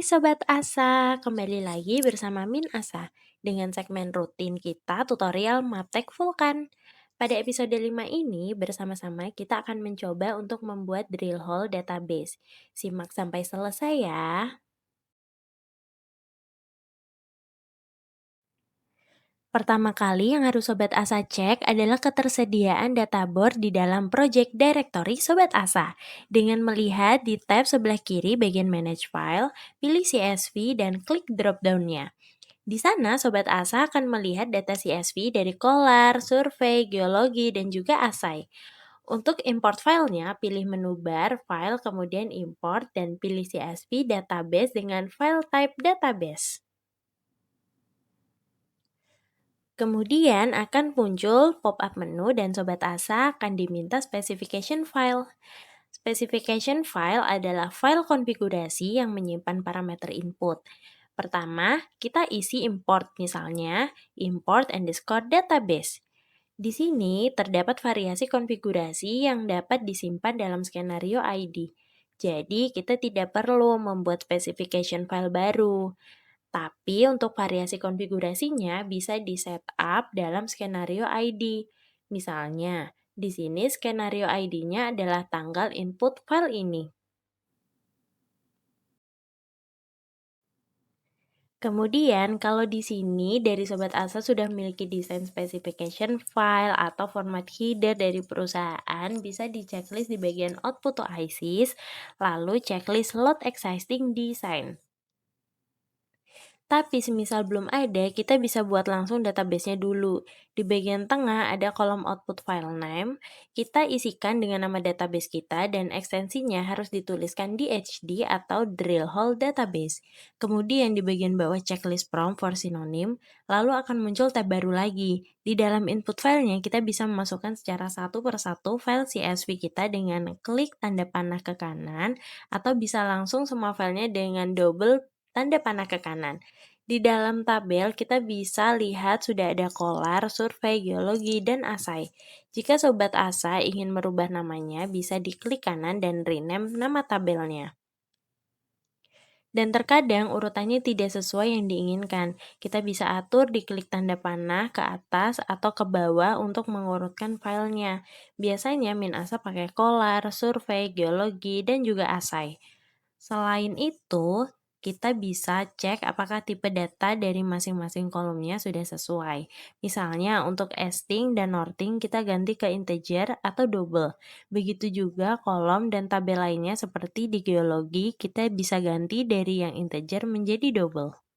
Sobat Asa, kembali lagi bersama Min Asa dengan segmen rutin kita tutorial Maptek Vulkan. Pada episode 5 ini bersama-sama kita akan mencoba untuk membuat drill hole database. Simak sampai selesai ya. Pertama kali yang harus Sobat Asa cek adalah ketersediaan database di dalam Project Directory Sobat Asa. Dengan melihat di tab sebelah kiri bagian Manage File, pilih CSV dan klik drop-down-nya. Di sana, Sobat Asa akan melihat data CSV dari Kolar, Survei, Geologi, dan juga Asai. Untuk import filenya, pilih menu bar, file, kemudian import, dan pilih CSV database dengan file type database. Kemudian akan muncul pop-up menu dan Sobat Asa akan diminta specification file. Specification file adalah file konfigurasi yang menyimpan parameter input. Pertama, kita isi import, misalnya import underscore database. Di sini terdapat variasi konfigurasi yang dapat disimpan dalam skenario ID. Jadi, kita tidak perlu membuat specification file baru. Tapi untuk variasi konfigurasinya bisa di setup dalam skenario ID. Misalnya, di sini skenario ID-nya adalah tanggal input file ini. Kemudian, kalau di sini dari Sobat Asa sudah memiliki desain specification file atau format header dari perusahaan, bisa di checklist di bagian output to ISIS, lalu checklist load existing design. Tapi semisal belum ada, kita bisa buat langsung database-nya dulu. Di bagian tengah ada kolom output file name, kita isikan dengan nama database kita dan ekstensinya harus dituliskan di HD atau drill hole database. Kemudian di bagian bawah checklist prompt for synonym, lalu akan muncul tab baru lagi. Di dalam input filenya kita bisa memasukkan secara satu persatu file CSV kita dengan klik tanda panah ke kanan atau bisa langsung semua filenya dengan double tanda panah ke kanan. Di dalam tabel, kita bisa lihat sudah ada Kolar, Survei, Geologi, dan Asai. Jika Sobat Asa ingin merubah namanya, bisa diklik kanan dan rename nama tabelnya. Dan terkadang urutannya tidak sesuai yang diinginkan. Kita bisa atur di klik tanda panah ke atas atau ke bawah untuk mengurutkan filenya. Biasanya Min Asa pakai Kolar, Survei, Geologi, dan juga Asai. Selain itu, kita bisa cek apakah tipe data dari masing-masing kolomnya sudah sesuai. Misalnya untuk esting dan norting kita ganti ke integer atau double. Begitu juga kolom dan tabel lainnya seperti di geologi kita bisa ganti dari yang integer menjadi double.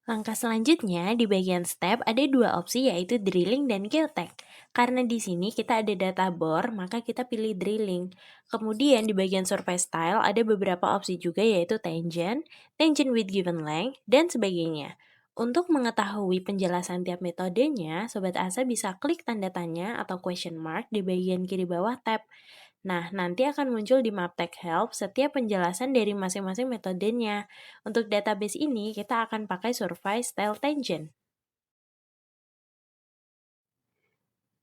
Langkah selanjutnya, di bagian step ada dua opsi yaitu drilling dan geotech. Karena di sini kita ada data bore, maka kita pilih drilling. Kemudian di bagian survey style ada beberapa opsi juga yaitu tangent, tangent with given length, dan sebagainya. Untuk mengetahui penjelasan tiap metodenya, Sobat Asa bisa klik tanda tanya atau question mark di bagian kiri bawah tab. Nah, nanti akan muncul di Maptek Help setiap penjelasan dari masing-masing metodenya. Untuk database ini, kita akan pakai Survey Style Tangent.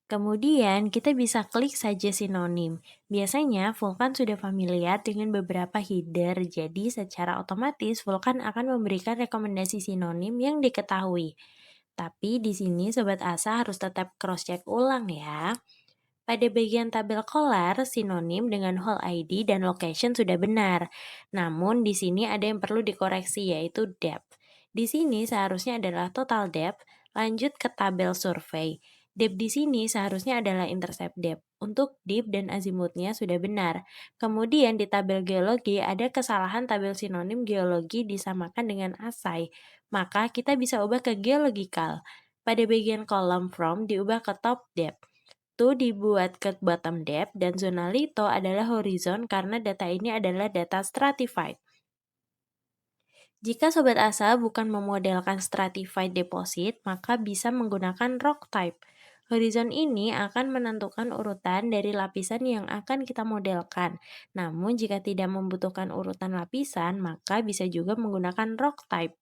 Kemudian, kita bisa klik saja sinonim. Biasanya, Vulkan sudah familiar dengan beberapa header, jadi secara otomatis Vulkan akan memberikan rekomendasi sinonim yang diketahui. Tapi di sini Sobat Asa harus tetap cross-check ulang ya. Pada bagian tabel Kolar, sinonim dengan whole ID dan location sudah benar. Namun di sini ada yang perlu dikoreksi yaitu depth. Di sini seharusnya adalah total depth, lanjut ke tabel survei. Depth di sini seharusnya adalah intercept depth. Untuk deep dan azimutnya sudah benar. Kemudian di tabel geologi ada kesalahan tabel sinonim geologi disamakan dengan asai. Maka kita bisa ubah ke geological. Pada bagian kolom from diubah ke top depth itu dibuat ke bottom depth dan zona litho adalah horizon karena data ini adalah data stratified. Jika Sobat Asa bukan memodelkan stratified deposit, maka bisa menggunakan rock type. Horizon ini akan menentukan urutan dari lapisan yang akan kita modelkan. Namun jika tidak membutuhkan urutan lapisan, maka bisa juga menggunakan rock type.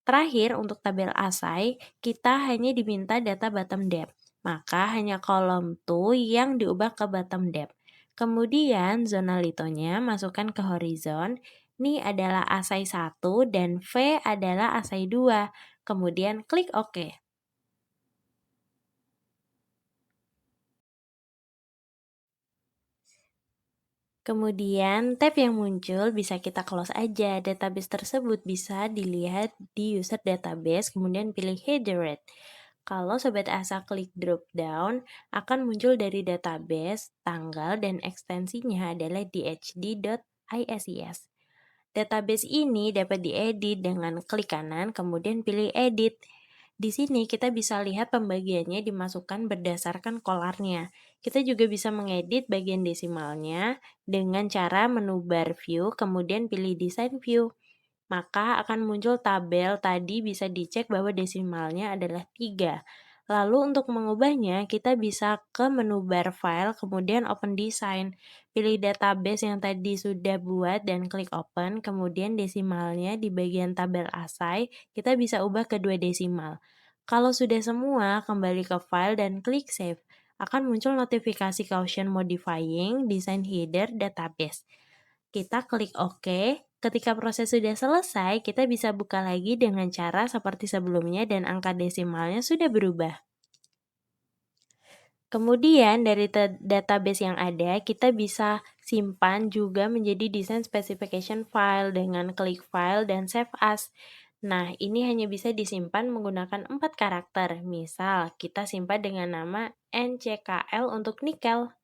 Terakhir, untuk tabel asai, kita hanya diminta data bottom depth, maka hanya kolom to yang diubah ke bottom depth. Kemudian zona litonya masukkan ke horizon. Ini adalah asai 1 dan V adalah asai 2. Kemudian klik OK. Kemudian tab yang muncul bisa kita close aja. Database tersebut bisa dilihat di user database, kemudian pilih header. Kalau Sobat Asa klik drop down, akan muncul dari database, tanggal, dan ekstensinya adalah dhd.ises. Database ini dapat diedit dengan klik kanan, kemudian pilih edit. Di sini kita bisa lihat pembagiannya dimasukkan berdasarkan kolarnya. Kita juga bisa mengedit bagian desimalnya dengan cara menu bar view, kemudian pilih design view. Maka akan muncul tabel tadi bisa dicek bahwa desimalnya adalah 3. Lalu untuk mengubahnya, kita bisa ke menu bar file, kemudian open design. Pilih database yang tadi sudah buat dan klik open, kemudian desimalnya di bagian tabel asai, kita bisa ubah ke 2 desimal. Kalau sudah semua, kembali ke file dan klik save. Akan muncul notifikasi caution modifying design header database. Kita klik OK. Ketika proses sudah selesai, kita bisa buka lagi dengan cara seperti sebelumnya dan angka desimalnya sudah berubah. Kemudian dari database yang ada, kita bisa simpan juga menjadi design specification file dengan klik file dan save as. Nah, ini hanya bisa disimpan menggunakan 4 karakter. Misal, kita simpan dengan nama NCKL untuk nikel.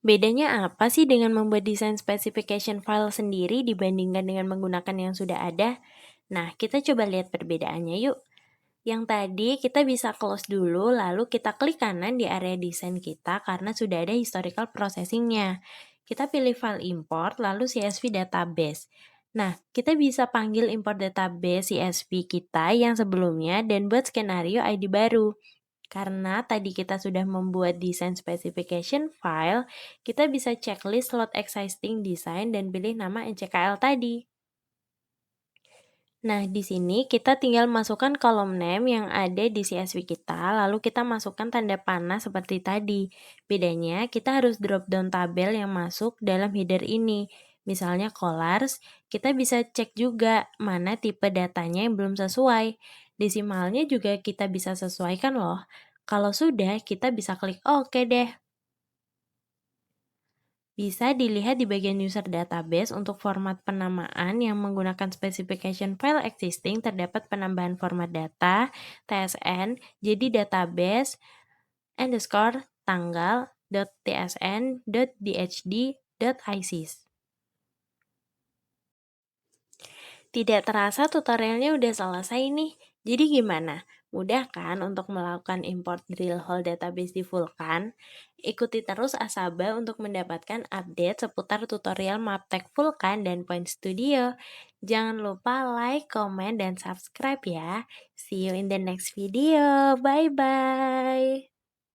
Bedanya apa sih dengan membuat desain specification file sendiri dibandingkan dengan menggunakan yang sudah ada? Nah, kita coba lihat perbedaannya yuk. Yang tadi kita bisa close dulu, lalu kita klik kanan di area desain kita karena sudah ada historical processingnya. Kita pilih file import, lalu CSV database. Nah, kita bisa panggil import database CSV kita yang sebelumnya dan buat skenario ID baru. Karena tadi kita sudah membuat design specification file, kita bisa checklist slot existing design dan pilih nama NCKL tadi. Nah, di sini kita tinggal masukkan kolom name yang ada di CSV kita, lalu kita masukkan tanda panah seperti tadi. Bedanya, kita harus drop down tabel yang masuk dalam header ini. Misalnya colors, kita bisa cek juga mana tipe datanya yang belum sesuai. Desimalnya juga kita bisa sesuaikan loh. Kalau sudah, kita bisa klik OK deh. Bisa dilihat di bagian user database untuk format penamaan yang menggunakan specification file existing terdapat penambahan format data, TSN, jadi database, underscore, tanggal, .tsn, .dhd, .isis. Tidak terasa tutorialnya udah selesai nih. Jadi gimana? Mudah kan untuk melakukan import drill hole database di Vulkan? Ikuti terus Asaba untuk mendapatkan update seputar tutorial Maptek Vulkan dan Point Studio. Jangan lupa like, comment, dan subscribe ya. See you in the next video. Bye-bye.